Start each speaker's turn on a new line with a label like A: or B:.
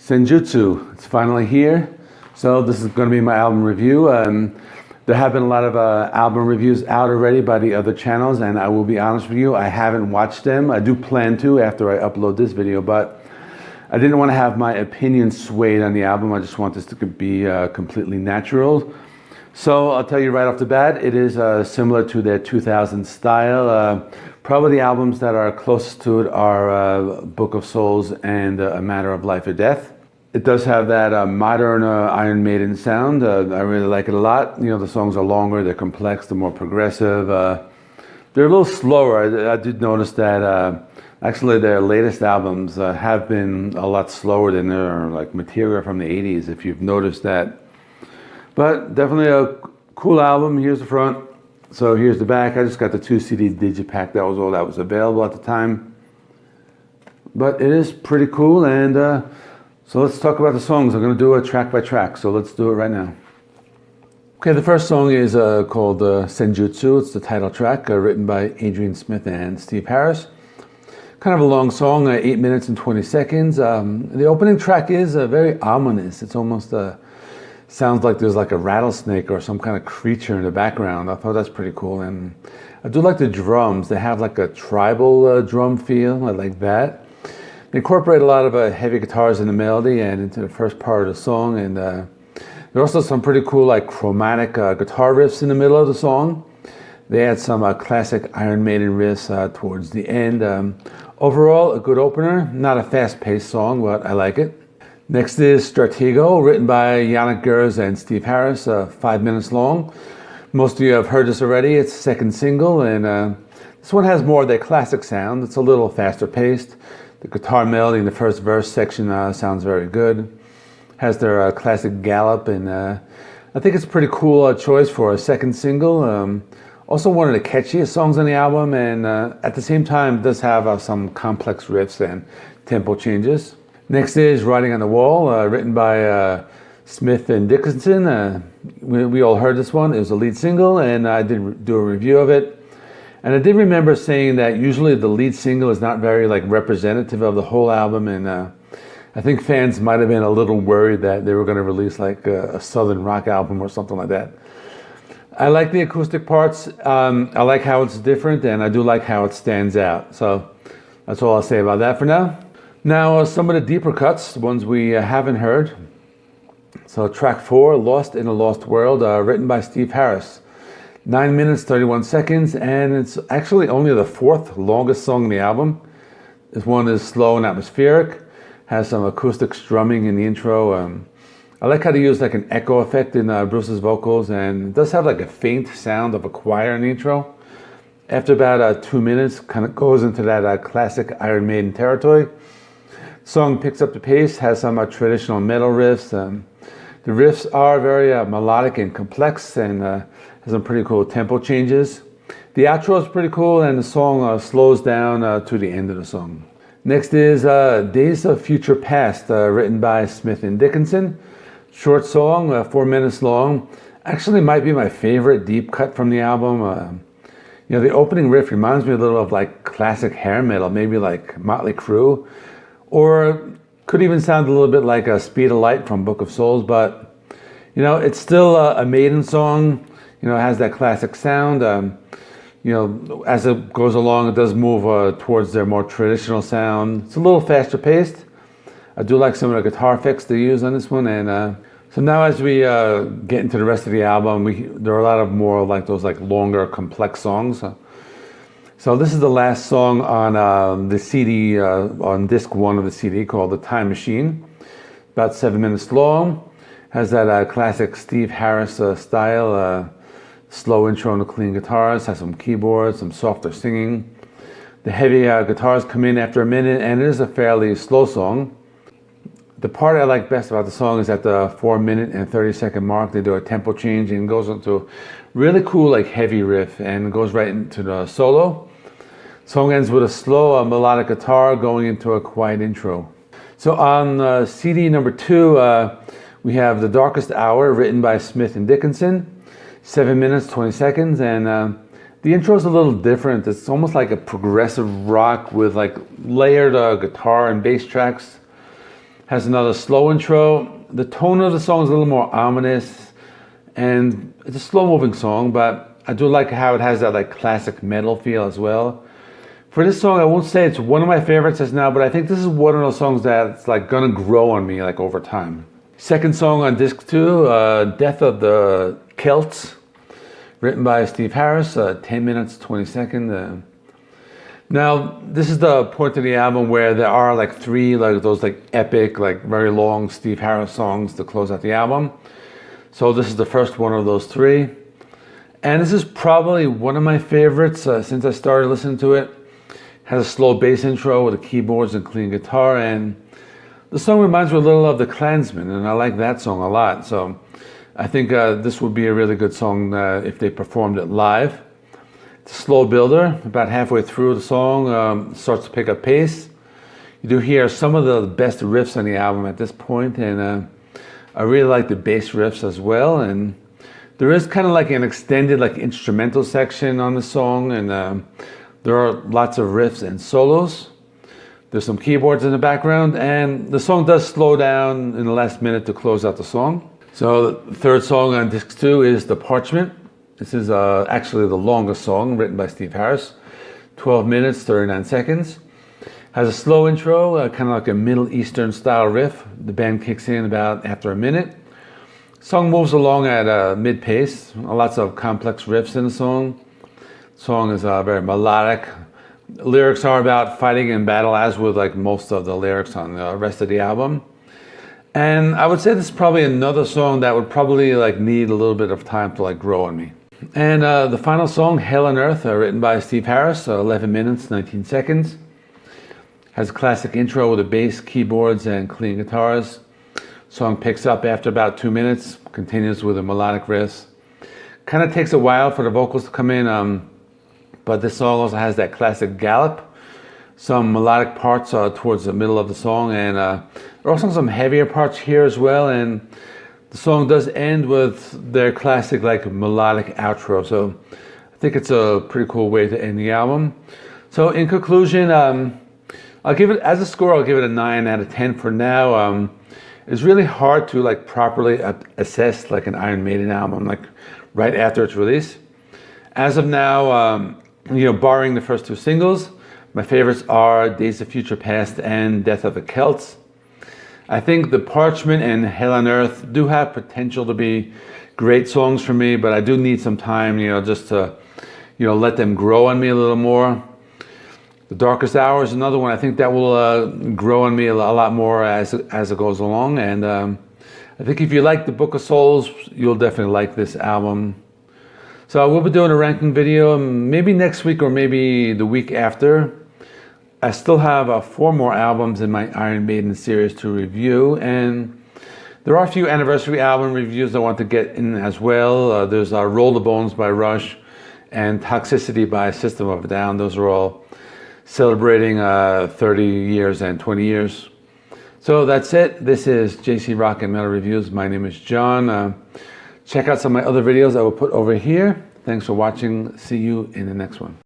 A: Senjutsu, it's finally here. So this is going to be my album review. There have been a lot of album reviews out already by the other channels, and I will be honest with you, I haven't watched them. I do plan to after I upload this video, but I didn't want to have my opinion swayed on the album. I just want this to be completely natural. So I'll tell you right off the bat, it is similar to their 2000 style. Probably the albums that are closest to it are Book of Souls and A Matter of Life or Death. It does have that modern Iron Maiden sound. I really like it a lot. You know, the songs are longer, they're complex, they're more progressive. They're a little slower. I did notice that actually their latest albums have been a lot slower than their like material from the 80s, if you've noticed that. But definitely a cool album. Here's the front. So here's the back. I just got the 2 CD digipack. That was all that was available at the time. But it is pretty cool. And so let's talk about the songs. I'm going to do it track by track. So let's do it right now. Okay, the first song is called Senjutsu. It's the title track, written by Adrian Smith and Steve Harris. Kind of a long song, 8 minutes and 20 seconds. The opening track is very ominous. It's almost sounds like there's like a rattlesnake or some kind of creature in the background. I thought that's pretty cool. And I do like the drums. They have like a tribal drum feel. I like that. They incorporate a lot of heavy guitars in the melody and into the first part of the song. And there are also some pretty cool like chromatic guitar riffs in the middle of the song. They had some classic Iron Maiden riffs towards the end. Overall, a good opener. Not a fast-paced song, but I like it. Next is Stratego, written by Yannick, Gers, and Steve Harris, 5 minutes long. Most of you have heard this already. It's the second single, and this one has more of their classic sound. It's a little faster paced. The guitar melody in the first verse section sounds very good. Has their classic gallop, and I think it's a pretty cool choice for a second single. Also one of the catchiest songs on the album, and at the same time does have some complex riffs and tempo changes. Next is Writing on the Wall, written by Smith and Dickenson. We all heard this one. It was a lead single, and I did do a review of it. And I did remember saying that usually the lead single is not very like representative of the whole album, and I think fans might have been a little worried that they were going to release like a southern rock album or something like that. I like the acoustic parts. I like how it's different, and I do like how it stands out. So that's all I'll say about that for now. Now, some of the deeper cuts, the ones we haven't heard. So track 4, Lost in a Lost World, written by Steve Harris. 9 minutes, 31 seconds, and it's actually only the 4th longest song in the album. This one is slow and atmospheric, has some acoustic strumming in the intro. I like how they use like an echo effect in Bruce's vocals, and it does have like a faint sound of a choir in the intro. After about 2 minutes, kind of goes into that classic Iron Maiden territory. Song picks up the pace, has some traditional metal riffs. The riffs are very melodic and complex, and has some pretty cool tempo changes. The outro is pretty cool, and the song slows down to the end of the song. Next is Days of Future Past, written by Smith and Dickenson. Short song, 4 minutes long. Actually might be my favorite deep cut from the album. You know, the opening riff reminds me a little of like classic hair metal, maybe like Motley Crue. Or could even sound a little bit like a Speed of Light from Book of Souls, but you know, it's still a Maiden song. You know, it has that classic sound. You know, as it goes along, it does move towards their more traditional sound. It's a little faster paced. I do like some of the guitar effects they use on this one, and so now as we get into the rest of the album, there are a lot of more like those like longer, complex songs. So this is the last song on the CD, on disc 1 of the CD, called The Time Machine. About 7 minutes long. Has that classic Steve Harris style, slow intro and the clean guitars. Has some keyboards, some softer singing. The heavy guitars come in after a minute, and it is a fairly slow song. The part I like best about the song is at the 4 minute and 30 second mark. They do a tempo change and goes into really cool like heavy riff and goes right into the solo. Song ends with a slow melodic guitar going into a quiet intro. So on CD number 2, we have The Darkest Hour, written by Smith and Dickenson. 7 minutes, 20 seconds, and the intro is a little different. It's almost like a progressive rock with like layered guitar and bass tracks. Has another slow intro. The tone of the song is a little more ominous, and it's a slow-moving song, but I do like how it has that like classic metal feel as well. For this song, I won't say it's one of my favorites as now, but I think this is one of those songs that's like gonna grow on me like over time. Second song on disc 2, Death of the Celts, written by Steve Harris, 10 minutes, 20 seconds. Now, this is the point of the album where there are like 3 like those like epic, like very long Steve Harris songs to close out the album. So this is the first one of those 3. And this is probably one of my favorites since I started listening to it. Has a slow bass intro with the keyboards and clean guitar, and the song reminds me a little of The Klansman, and I like that song a lot. So I think this would be a really good song if they performed it live. It's a slow builder. About halfway through the song, starts to pick up pace. You do hear some of the best riffs on the album at this point, and I really like the bass riffs as well. And there is kind of like an extended like instrumental section on the song, and there are lots of riffs and solos. There's some keyboards in the background, and the song does slow down in the last minute to close out the song. So the third song on disc 2 is The Parchment. This is actually the longest song written by Steve Harris, 12 minutes, 39 seconds. Has a slow intro, kind of like a Middle Eastern style riff. The band kicks in about after a minute. Song moves along at mid-pace, lots of complex riffs in the song. Song is very melodic. Lyrics are about fighting in battle, as with like most of the lyrics on the rest of the album. And I would say this is probably another song that would probably like need a little bit of time to like grow on me. And the final song, Hell on Earth, written by Steve Harris, 11 minutes, 19 seconds. Has a classic intro with the bass, keyboards, and clean guitars. Song picks up after about 2 minutes, continues with the melodic riffs. Kind of takes a while for the vocals to come in, but this song also has that classic gallop. Some melodic parts towards the middle of the song, and there are also some heavier parts here as well, and the song does end with their classic like melodic outro. So I think it's a pretty cool way to end the album. So in conclusion, I'll give it, as a score, I'll give it a 9 out of 10 for now. It's really hard to like properly assess like an Iron Maiden album like right after its release. As of now, barring the first 2 singles, my favorites are Days of Future Past and Death of the Celts. I think The Parchment and Hell on Earth do have potential to be great songs for me, but I do need some time, just to, let them grow on me a little more. The Darkest Hour is another one. I think that will grow on me a lot more as it goes along. And I think if you like the Book of Souls, you'll definitely like this album. So I will be doing a ranking video maybe next week or maybe the week after. I still have 4 more albums in my Iron Maiden series to review, and there are a few anniversary album reviews I want to get in as well. There's Roll the Bones by Rush and Toxicity by System of a Down. Those are all celebrating 30 years and 20 years. So that's it. This is JC Rock and Metal Reviews. My name is John. Check out some of my other videos I will put over here. Thanks for watching. See you in the next one.